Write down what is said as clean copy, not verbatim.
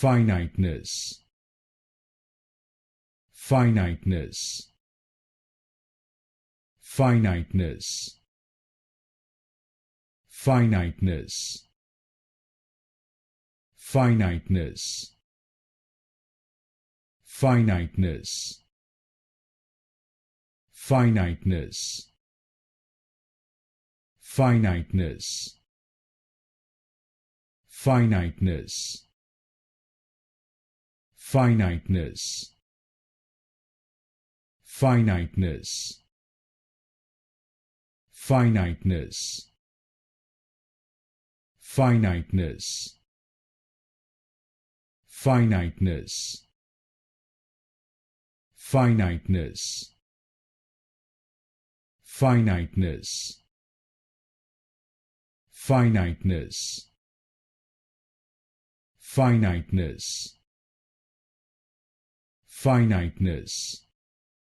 Finiteness. Finiteness. Finiteness. Finiteness. Finiteness. Finiteness. Finiteness. Finiteness. Finiteness. Finiteness. Finiteness. Finiteness. Finiteness. Finiteness. Finiteness. Finiteness. Finiteness. Finiteness. Finiteness.